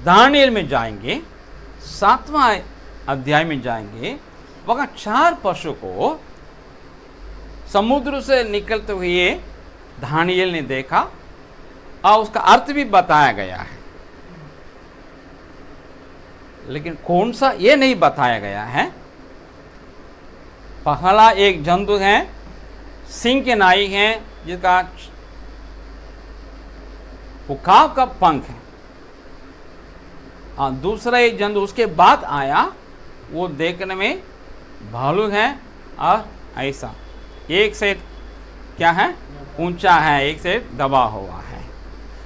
Daniel में जाएंगे, 7वां अध्याय में जाएंगे, वहां 4 पशु को समुद्र से निकलते हुए दानिएल ने देखा और उसका अर्थ भी बताया गया है, लेकिन कौन सा ये नहीं बताया गया है। पहला एक जंतु है, सिंह के नाई है, जिसका उकाब का पंख है। और दूसरा एक जंतु उसके बाद आया, वो देखने में भालू है और ऐसा एक से क्या है, ऊंचा है, एक से दबा हुआ है।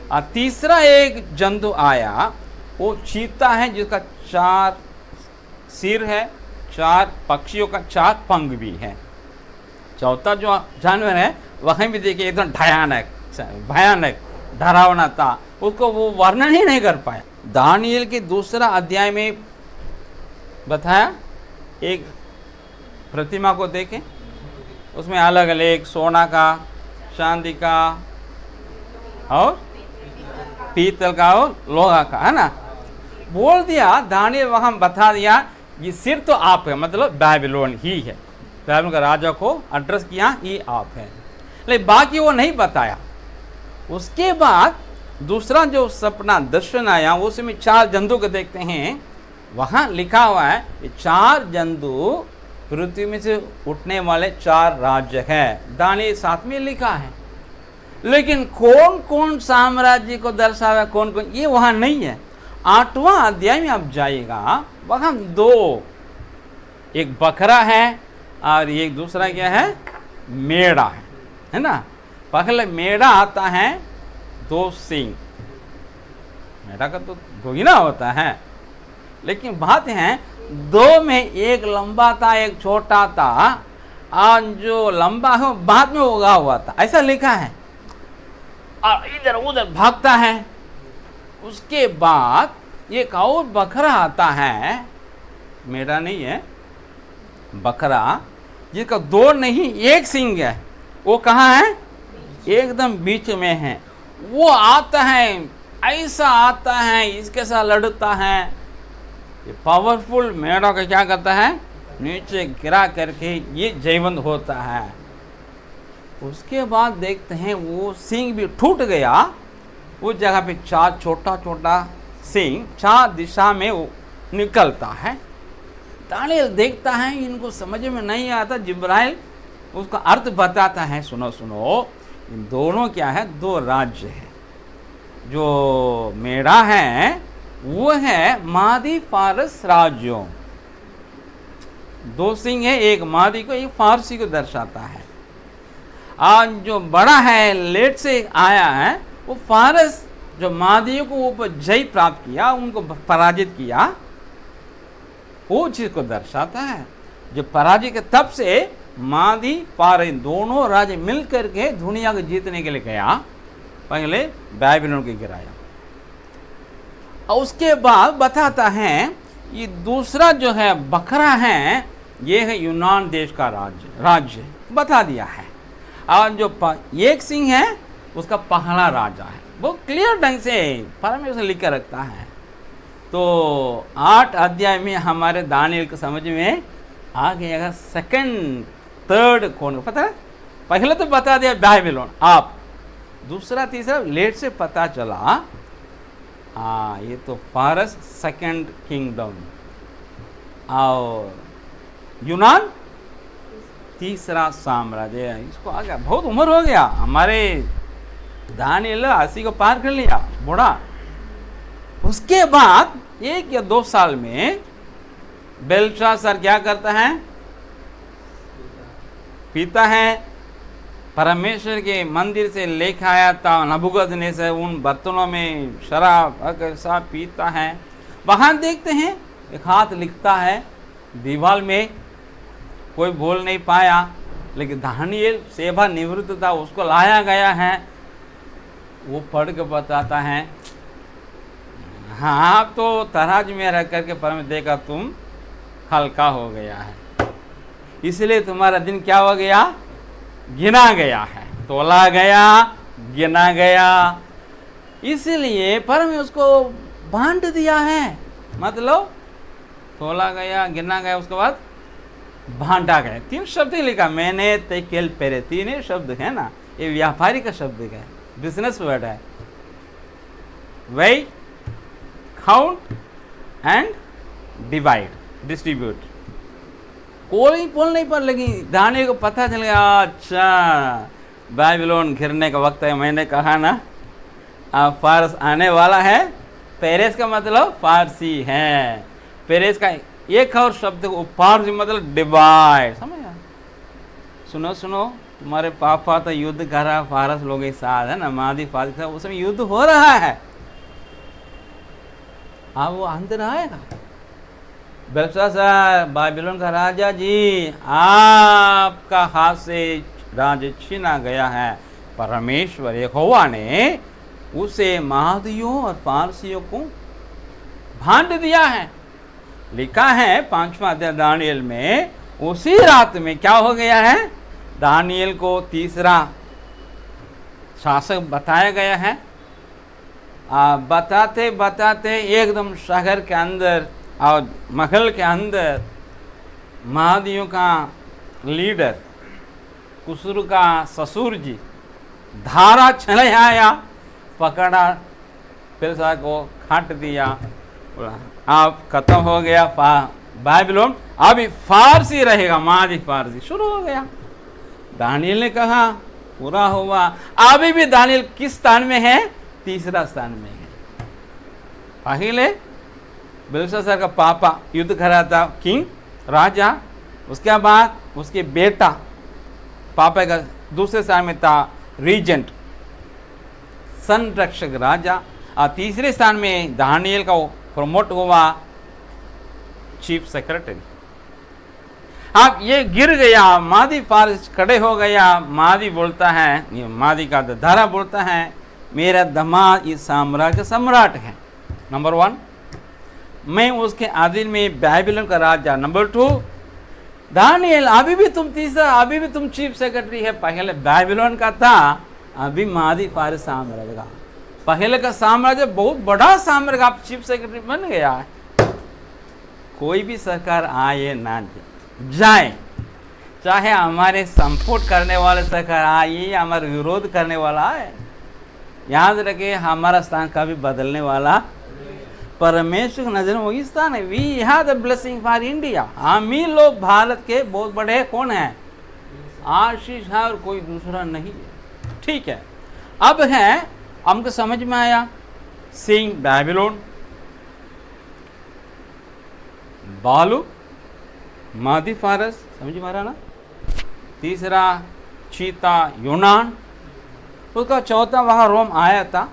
और तीसरा एक जंतु आया, वो चीता है, जिसका 4 सिर है, 4 पक्षियों का 4 पंख भी है। चौथा जो जानवर है वहीं भी देखिए एकदम भयानक डरावना था, उसको वो वर्णन ही नहीं कर पाया। दानिएल के दूसरा अध्याय में बताया, एक प्रतिमा को देखें, उसमें अलग अलग सोना का, चांदी का और पीतल का और लोहा का, है ना। बोल दिया दानिएल, वहां बता दिया ये सिर तो आप है, मतलब बाबिलोन ही है, बाबिलोन का राजा को एड्रेस किया, ये आप है, लेकिन बाकी वो नहीं बताया। उसके बाद दूसरा जो सपना दर्शन आया, उसमें 4 जंतु को देखते हैं, वहां लिखा हुआ है ये 4 जंतु पृथ्वी में से उठने वाले 4 राज्य है। दानिएल 7 में लिखा है, लेकिन कौन कौन साम्राज्य को दर्शाया, कौन कौन, ये वहां नहीं है। 8वां अध्याय में आप जाइएगा, वहां 2, एक बकरा है और एक दूसरा क्या है, मेढ़ा है ना। पहले मेढ़ा आता है, 2 सिंह, मेढ़ा का तो 2 ही ना होता है, लेकिन बात है 2 में एक लंबा था, एक छोटा था, और जो लंबा है बाद में उगा हुआ था, ऐसा लिखा है, और इधर उधर भागता है। उसके बाद एक और बकरा आता है, मेरा नहीं है, बकरा, जिसका 2 नहीं 1 सिंह है, वो कहाँ है, एकदम बीच में है। वो आता है, ऐसा आता है, इसके साथ लड़ता है। ये पावरफुल मेढ़ा का क्या करता है, नीचे गिरा करके ये जयवंत होता है। उसके बाद देखते हैं वो सिंह भी टूट गया, उस जगह पे 4 छोटा छोटा सिंह 4 दिशा में वो निकलता है। दानिएल देखता है, इनको समझ में नहीं आता, जिब्राइल उसका अर्थ बताता है, सुनो सुनो, इन दोनों क्या है, 2 राज्य है। जो मेढ़ा है वो है मादी फारस राज्यों, 2 सिंह है, एक मादी को एक फारसी को दर्शाता है। आज जो बड़ा है लेट से आया है, वो फारस जो मादियों को ऊपर जय प्राप्त किया, उनको पराजित किया, वो चीज को दर्शाता है। जो पराजित के तब से मादी फारस दोनों राज्य मिल करके दुनिया को जीतने के लिए गया, पहले बाबिलोन को गिराया। और उसके बाद बताता है ये दूसरा जो है बकरा है, ये है यूनान देश का राज्य बता दिया है। और जो 1 सिंह है उसका पहला राजा है, वो क्लियर ढंग से परमेश्वर लिख कर रखता है। तो 8 अध्याय में हमारे दानिएल को समझ में आ गया, 2nd 3rd कौन पता है। पहले तो बता दिया बाबिलोन आप, दूसरा तीसरा लेट से पता चला, हाँ ये तो फारस 2nd किंगडम, और यूनान तीसरा साम्राज्य। इसको आ गया, बहुत उम्र हो गया हमारे दानिएल 80 को पार कर लिया, बूढ़ा। उसके बाद 1 या 2 साल में बेलशास्सर क्या करता है, पीता है, परमेश्वर के मंदिर से लेकर आया था नबूकदनेस्सर, उन बर्तनों में शराब सब पीता है। वहां देखते हैं एक हाथ लिखता है दीवार में, कोई बोल नहीं पाया, लेकिन दानिएल सेवा निवृत्त था, उसको लाया गया है, वो पढ़ के बताता है, हाँ तो तराज में रख करके परमेश्वर देखा तुम हल्का हो गया है, इसलिए तुम्हारा दिन क्या हो गया, गिना गया है, तोला गया, गिना गया। इसलिए परमेश्वर उसको बांट दिया है, मतलब तोला गया, गिना गया, उसके बाद बांटा गया। 3 शब्द ही लिखा, मैंने, तेकेल, पेरे, 3 ही शब्द है ना, ये व्यापारी का शब्द है, बिजनेस वर्ड है। वेई, काउंट एंड डिवाइड, डिस्ट्रीब्यूट। कोई बोल नहीं पर, लेकिन दानियल को पता चल गया, अच्छा बाबिलोन घिरने का वक्त है। मैंने कहा ना अब फारस आने वाला है। पेरेस का मतलब फारसी है, पेरेस का एक और शब्द फारसी मतलब डिवाइड, समझा? सुनो सुनो, तुम्हारे पापा तो युद्ध कर रहा फारस लोग के साथ, है ना, मादी फारस के साथ, उसमें युद्ध हो रहा है। हाँ, वो अंदर आएगा। बेल्शास्सर, बाबिलोन का राजा जी, आपका हाथ से राज्य छीना गया है। परमेश्वर यहोवा ने उसे मादियों और फारसियों को बांट दिया है। लिखा है 5वां अध्याय दानियल में, उसी रात में क्या हो गया है, दानियल को तीसरा शासक बताया गया है। बताते बताते एकदम शहर के अंदर और महल के अंदर महादियों का लीडर कुसुर का ससुर जी धारा चले आया, पकड़ा, फिर सा को काट दिया, अब खत्म हो गया बाबिलोन, अभी फारसी रहेगा, मादी फारसी शुरू हो गया। दानियल ने कहा पूरा हुआ। अभी भी दानियल किस स्थान में है? तीसरा स्थान में है। पहले बेल्शास्सर का पापा युद्ध करा था, किंग राजा, उसके बाद उसके बेटा पापा का दूसरे स्थान में था रीजेंट संरक्षक राजा, और तीसरे स्थान में दानियल का प्रमोट हुआ चीफ सेक्रेटरी। अब ये गिर गया, मादी फारस खड़े हो गया। मादी बोलता है, ये मादी का धारा बोलता है, मेरा दामाद इस साम्राज्य का सम्राट है, नंबर 1। मैं उसके अधीन में बाबिलोन का राजा, नंबर 2। दानियल अभी भी तुम तीसरा, अभी भी तुम चीफ सेक्रेटरी है। पहले बाबिलोन का था, अभी मादी फारस साम्राज्य का। पहले का साम्राज्य बहुत बड़ा साम्राज्य, आप चीफ सेक्रेटरी बन गया है। कोई भी सरकार आए ना जाए, चाहे हमारे सपोर्ट करने वाले सरकार आए, हमारे विरोध करने वाला आए, याद रखे हमारा स्थान कभी बदलने वाला परमेश्वर की नजर में वही स्थान है। We have the blessing for India. हम ही लोग भारत के बहुत बड़े कौन है? आशीष है, और कोई दूसरा नहीं है। ठीक है, अब है हमको समझ में आया, सिंह बाबिलोन, बालू मादी फारस, समझ में आ रहा ना। तीसरा चीता यूनान, उसका चौथा वहां रोम आया था।